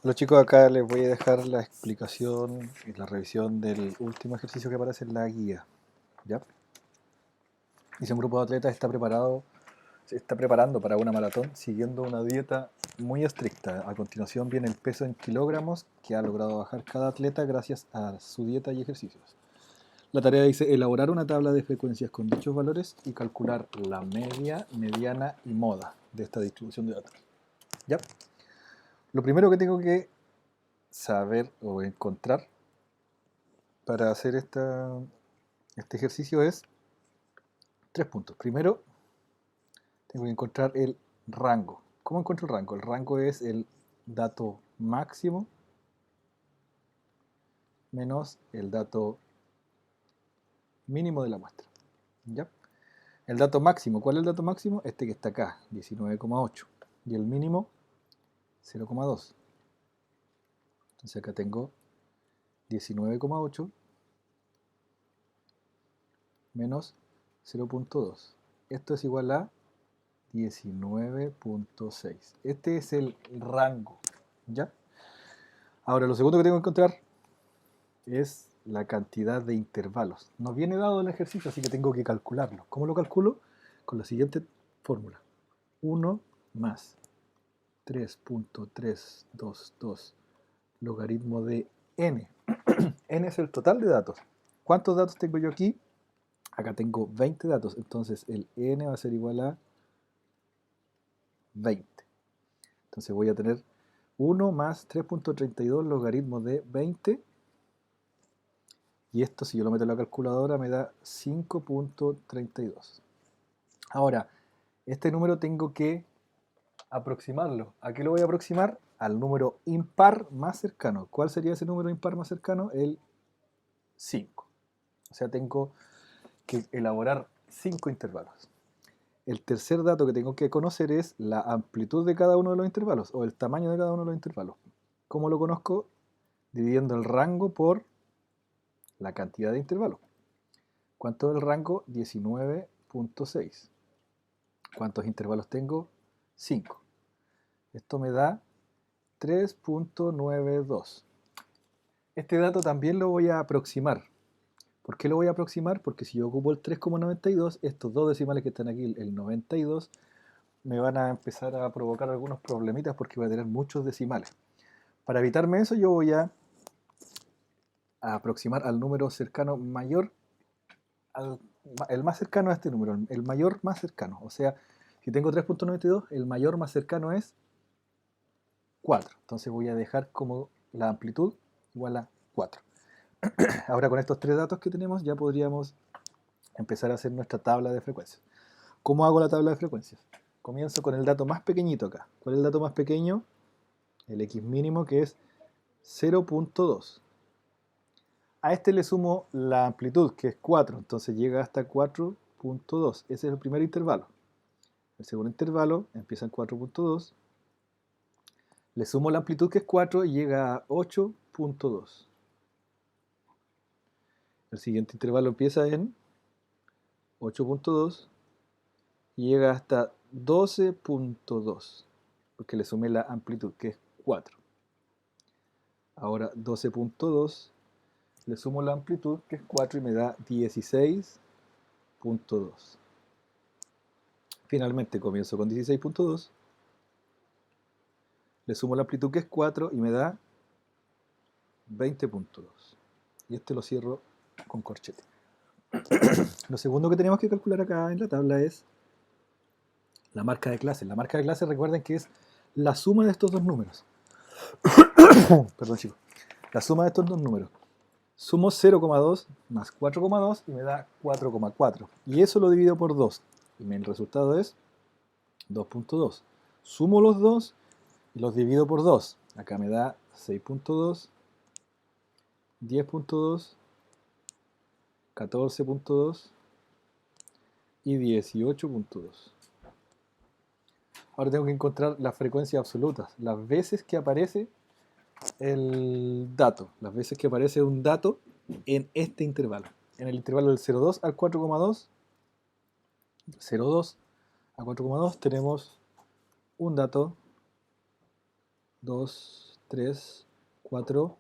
Los chicos, acá les voy a dejar la explicación y la revisión del último ejercicio que aparece en la guía. ¿Ya? Dice: un grupo de atletas se está preparando para una maratón siguiendo una dieta muy estricta. A continuación viene el peso en kilogramos que ha logrado bajar cada atleta gracias a su dieta y ejercicios. La tarea dice elaborar una tabla de frecuencias con dichos valores y calcular la media, mediana y moda de esta distribución de datos. ¿Ya? Lo primero que tengo que saber o encontrar para hacer este ejercicio es 3 puntos. Primero, tengo que encontrar el rango. ¿Cómo encuentro el rango? El rango es el dato máximo menos el dato mínimo de la muestra. ¿Ya? El dato máximo, ¿cuál es el dato máximo? Este que está acá, 19,8. Y el mínimo, 0,2. Entonces acá tengo 19,8 menos 0,2. Esto es igual a 19,6. Este es el rango. ¿Ya? Ahora, lo segundo que tengo que encontrar es la cantidad de intervalos. No viene dado el ejercicio, así que tengo que calcularlo. ¿Cómo lo calculo? Con la siguiente fórmula. 1 más 3.322 logaritmo de n. N es el total de datos. ¿Cuántos datos tengo yo aquí? Acá tengo 20 datos, entonces el n va a ser igual a 20. Entonces voy a tener 1 más 3.32 logaritmo de 20. Y esto, si yo lo meto en la calculadora, me da 5.32. Ahora, este número tengo que aproximarlo. ¿A qué lo voy a aproximar? Al número impar más cercano. ¿Cuál sería ese número impar más cercano? El 5. O sea, tengo que elaborar 5 intervalos. El tercer dato que tengo que conocer es la amplitud de cada uno de los intervalos o el tamaño de cada uno de los intervalos. ¿Cómo lo conozco? Dividiendo el rango por la cantidad de intervalos. ¿Cuánto es el rango? 19.6. ¿Cuántos intervalos tengo? 5. Esto me da 3.92. Este dato también lo voy a aproximar. ¿Por qué lo voy a aproximar? Porque si yo ocupo el 3,92, estos dos decimales que están aquí, el 92, me van a empezar a provocar algunos problemitas porque voy a tener muchos decimales. Para evitarme eso, yo voy a aproximar al número cercano mayor, el más cercano a este número, el mayor más cercano. O sea, si tengo 3.92, el mayor más cercano es 4. Entonces voy a dejar como la amplitud igual a 4. Ahora con estos tres datos que tenemos ya podríamos empezar a hacer nuestra tabla de frecuencias. ¿Cómo hago la tabla de frecuencias? Comienzo con el dato más pequeñito acá. ¿Cuál es el dato más pequeño? El x mínimo, que es 0.2. A este le sumo la amplitud, que es 4, entonces llega hasta 4.2. Ese es el primer intervalo. El segundo intervalo empieza en 4.2. Le sumo la amplitud, que es 4, y llega a 8.2. El siguiente intervalo empieza en 8.2 y llega hasta 12.2, porque le sumé la amplitud, que es 4. Ahora 12.2, le sumo la amplitud, que es 4, y me da 16.2. Finalmente comienzo con 16.2, le sumo la amplitud, que es 4, y me da 20.2. Y este lo cierro con corchete. Lo segundo que tenemos que calcular acá en la tabla es la marca de clase. La marca de clase, recuerden que es la suma de estos dos números. Perdón, chicos. La suma de estos dos números. Sumo 0,2 más 4,2 y me da 4,4. Y eso lo divido por 2. Y el resultado es 2.2. Sumo los dos y los divido por 2. Acá me da 6.2, 10.2, 14.2 y 18.2. Ahora tengo que encontrar las frecuencias absolutas, las veces que aparece el dato, las veces que aparece un dato en este intervalo. En el intervalo del 0,2 al 4,2, 0,2 a 4,2 tenemos un dato, 2, 3, 4,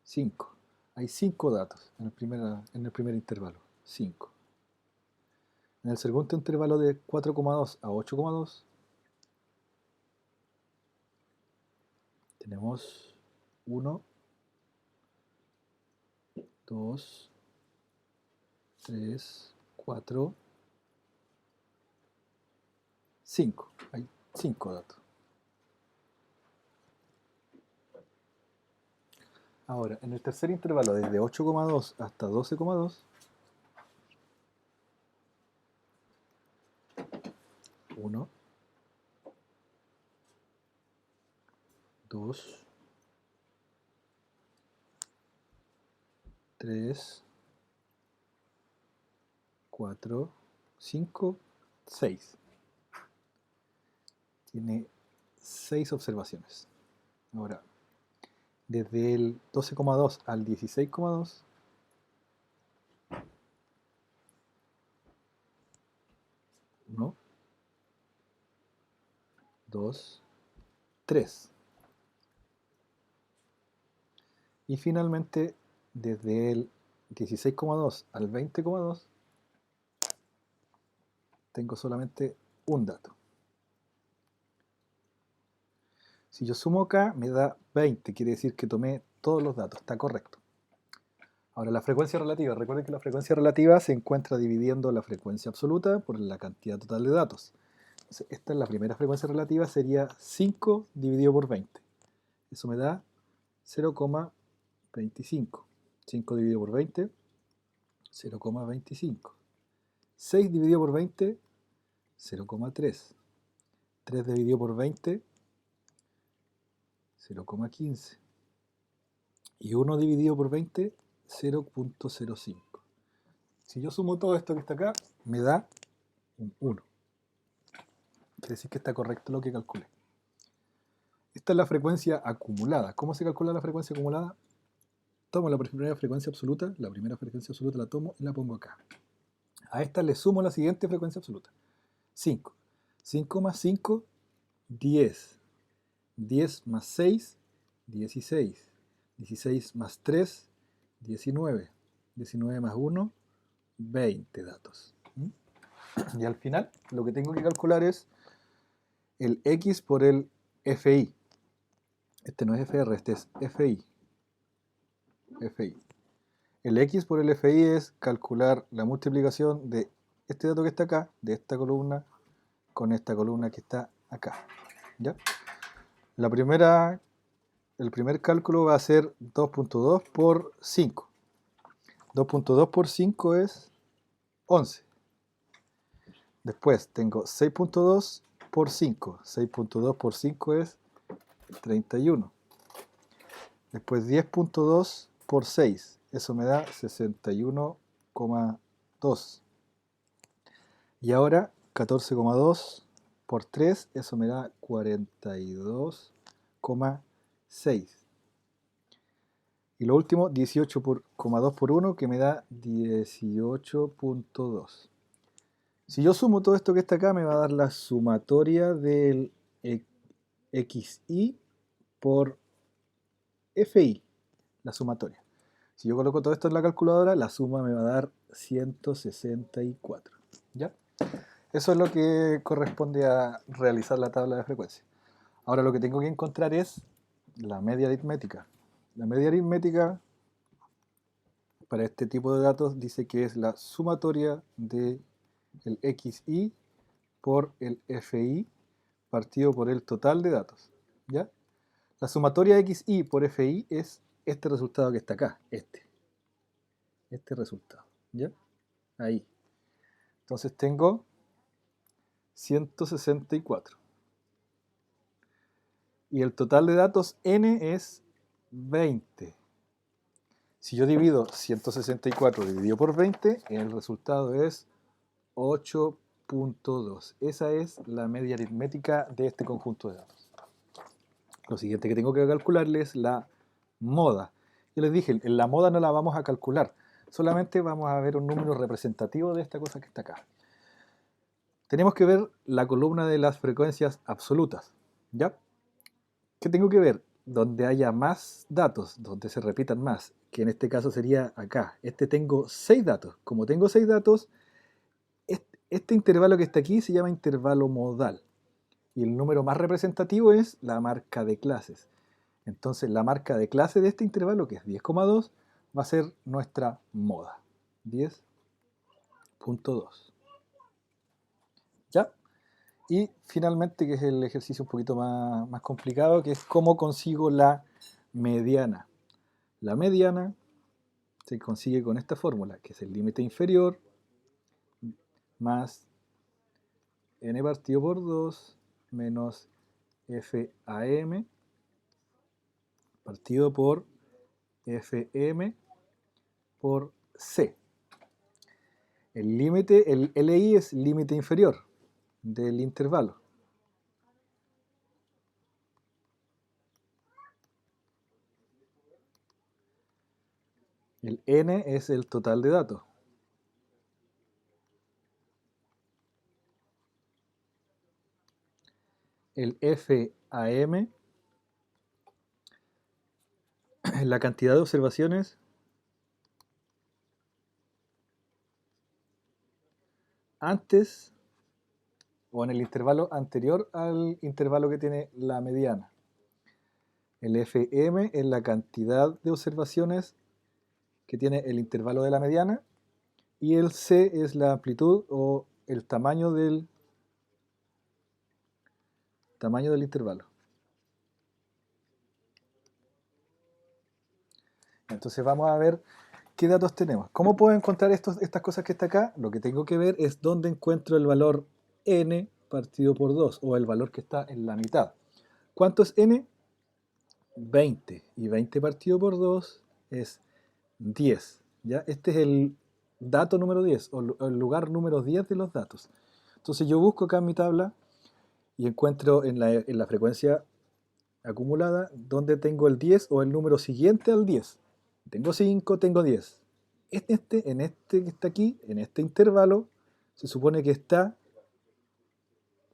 5. Hay 5 datos en el primer intervalo. 5. En el segundo intervalo de 4,2 a 8,2 tenemos 1, 2, 3, 4, 5. Hay 5 datos. Ahora, en el tercer intervalo, desde 8,2 hasta 12,2, 1, 2, 3, 4, 5, 6. Tiene 6 observaciones. Ahora, desde el 12,2 al 16,2, 1, 2, 3. Y finalmente, desde el 16,2 al 20,2, tengo solamente un dato. Si yo sumo acá, me da 20, quiere decir que tomé todos los datos, está correcto. Ahora, la frecuencia relativa. Recuerden que la frecuencia relativa se encuentra dividiendo la frecuencia absoluta por la cantidad total de datos. Entonces, esta es la primera frecuencia relativa, sería 5 dividido por 20. Eso me da 0,25. 5 dividido por 20, 0,25. 6 dividido por 20, 0,3. 3 dividido por 20, 0,15. Y 1 dividido por 20, 0,05. Si yo sumo todo esto que está acá, me da un 1. Quiere decir que está correcto lo que calculé. Esta es la frecuencia acumulada. ¿Cómo se calcula la frecuencia acumulada? Tomo la primera frecuencia absoluta la tomo y la pongo acá. A esta le sumo la siguiente frecuencia absoluta. 5. 5 más 5, 10. 10 más 6, 16. 16 más 3, 19. 19 más 1, 20 datos. Y al final lo que tengo que calcular es el X por el FI. Este no es FR, este es FI. FI. El X por el FI es calcular la multiplicación de este dato que está acá, de esta columna, con esta columna que está acá. ¿Ya? El primer cálculo va a ser 2.2 por 5. 2.2 por 5 es 11. Después tengo 6.2 por 5. 6.2 por 5 es 31. Después 10.2 por 6. Eso me da 61,2. Y ahora 14,2 por 3. Eso me da 42,6. Y lo último, 18,2 por 1, que me da 18.2. Si yo sumo todo esto que está acá, me va a dar la sumatoria del XI por FI, la sumatoria. Si yo coloco todo esto en la calculadora, la suma me va a dar 164. ¿Ya? Eso es lo que corresponde a realizar la tabla de frecuencia. Ahora lo que tengo que encontrar es la media aritmética. La media aritmética para este tipo de datos dice que es la sumatoria del XI por el FI partido por el total de datos. ¿Ya? La sumatoria XI por FI es este resultado que está acá, este resultado, ¿ya? Ahí. Entonces tengo 164. Y el total de datos n es 20. Si yo divido 164 dividido por 20, el resultado es 8.2. Esa es la media aritmética de este conjunto de datos. Lo siguiente que tengo que calcularle es la moda. Yo les dije, en la moda no la vamos a calcular, solamente vamos a ver un número representativo de esta cosa que está acá. Tenemos que ver la columna de las frecuencias absolutas. ¿Ya? ¿Qué tengo que ver? Donde haya más datos, donde se repitan más, que en este caso sería acá. Tengo 6 datos. Como tengo 6 datos, este intervalo que está aquí se llama intervalo modal. Y el número más representativo es la marca de clases. Entonces la marca de clase de este intervalo, que es 10,2, va a ser nuestra moda. 10,2. ¿Ya? Y finalmente, que es el ejercicio un poquito más complicado, que es cómo consigo la mediana. La mediana se consigue con esta fórmula, que es el límite inferior más n partido por 2 menos FAM partido por FM por C. El límite, el LI es límite inferior del intervalo. El N es el total de datos. El FAM es la cantidad de observaciones antes o en el intervalo anterior al intervalo que tiene la mediana. El FM es la cantidad de observaciones que tiene el intervalo de la mediana y el C es la amplitud o el tamaño del intervalo. Entonces vamos a ver qué datos tenemos. ¿Cómo puedo encontrar estas cosas que está acá? Lo que tengo que ver es dónde encuentro el valor n partido por 2 o el valor que está en la mitad. ¿Cuánto es n? 20. Y 20 partido por 2 es 10. ¿Ya? Este es el dato número 10 o el lugar número 10 de los datos. Entonces yo busco acá en mi tabla y encuentro en la frecuencia acumulada donde tengo el 10 o el número siguiente al 10. Tengo 5, tengo 10. En este que está aquí, en este intervalo, se supone que está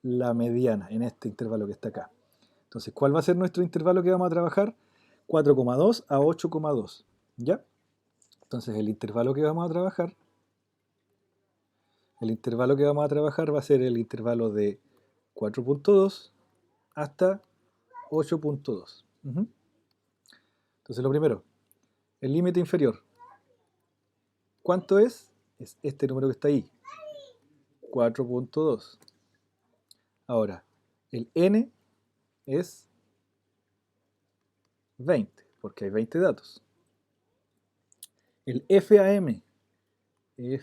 la mediana, en este intervalo que está acá. Entonces, ¿cuál va a ser nuestro intervalo que vamos a trabajar? 4,2 a 8,2. ¿Ya? Entonces, el intervalo que vamos a trabajar va a ser el intervalo de 4,2 hasta 8,2. Entonces, lo primero, el límite inferior. ¿Cuánto es? Es este número que está ahí, 4,2. Ahora, el n es 20, porque hay 20 datos. El FAM, el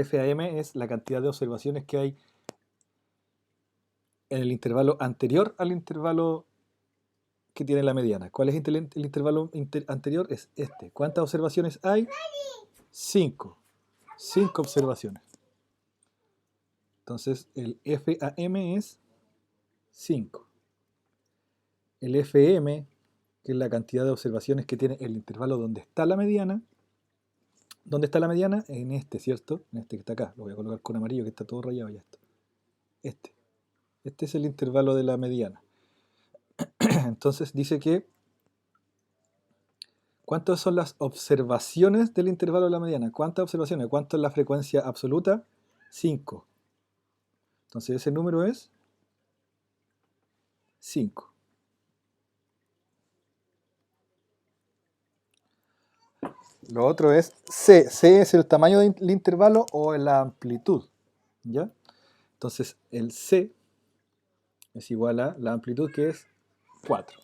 FAM es la cantidad de observaciones que hay en el intervalo anterior al intervalo que tiene la mediana. ¿Cuál es el intervalo anterior? Es este. ¿Cuántas observaciones hay? 5. 5 observaciones. Entonces el FAM es 5. El FM, que es la cantidad de observaciones que tiene el intervalo donde está la mediana. ¿Dónde está la mediana? En este, ¿cierto? En este que está acá. Lo voy a colocar con amarillo, que está todo rayado ya esto. Este es el intervalo de la mediana. Entonces dice que ¿cuántas son las observaciones del intervalo de la mediana? ¿Cuántas observaciones? ¿Cuánto es la frecuencia absoluta? 5. Entonces ese número es 5. Lo otro es C. C es el tamaño del intervalo o la amplitud. ¿Ya? Entonces el C es igual a la amplitud, que es 4.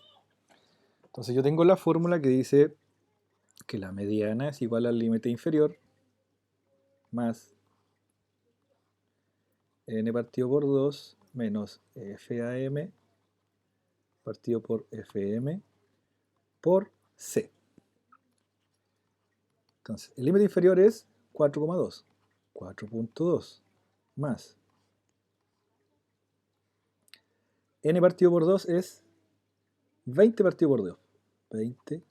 Entonces yo tengo la fórmula que dice que la mediana es igual al límite inferior más n partido por 2 menos FAM partido por FM por C. Entonces, el límite inferior es 4,2. 4,2 más n partido por 2 es 20 partido por 2. 20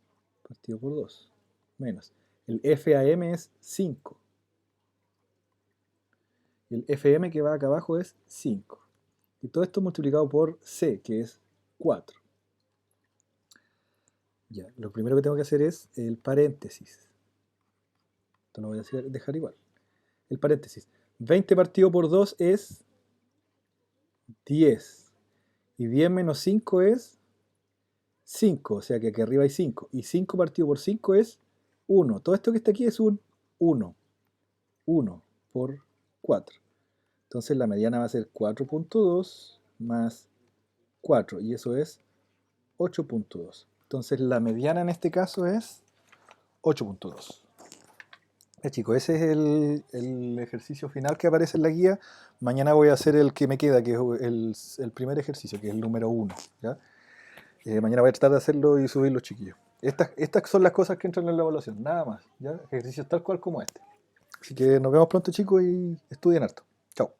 partido por 2 menos. El FAM es 5. El FM que va acá abajo es 5. Y todo esto multiplicado por C, que es 4. Ya, lo primero que tengo que hacer es el paréntesis. Esto lo voy a dejar igual. El paréntesis. 20 partido por 2 es 10. Y 10 menos 5 es 5. O sea que aquí arriba hay 5. Y 5 partido por 5 es 1. Todo esto que está aquí es un 1. 1 por 4. Entonces la mediana va a ser 4.2 más 4. Y eso es 8.2. Entonces la mediana en este caso es 8.2. Chicos, ese es el ejercicio final que aparece en la guía. Mañana voy a hacer el que me queda, que es el primer ejercicio, que es el número 1. ¿Ya? Mañana voy a tratar de hacerlo y subirlo, chiquillos. Estas son las cosas que entran en la evaluación, nada más. ¿Ya? Ejercicios tal cual como este. Así que nos vemos pronto, chicos, y estudien harto. Chao.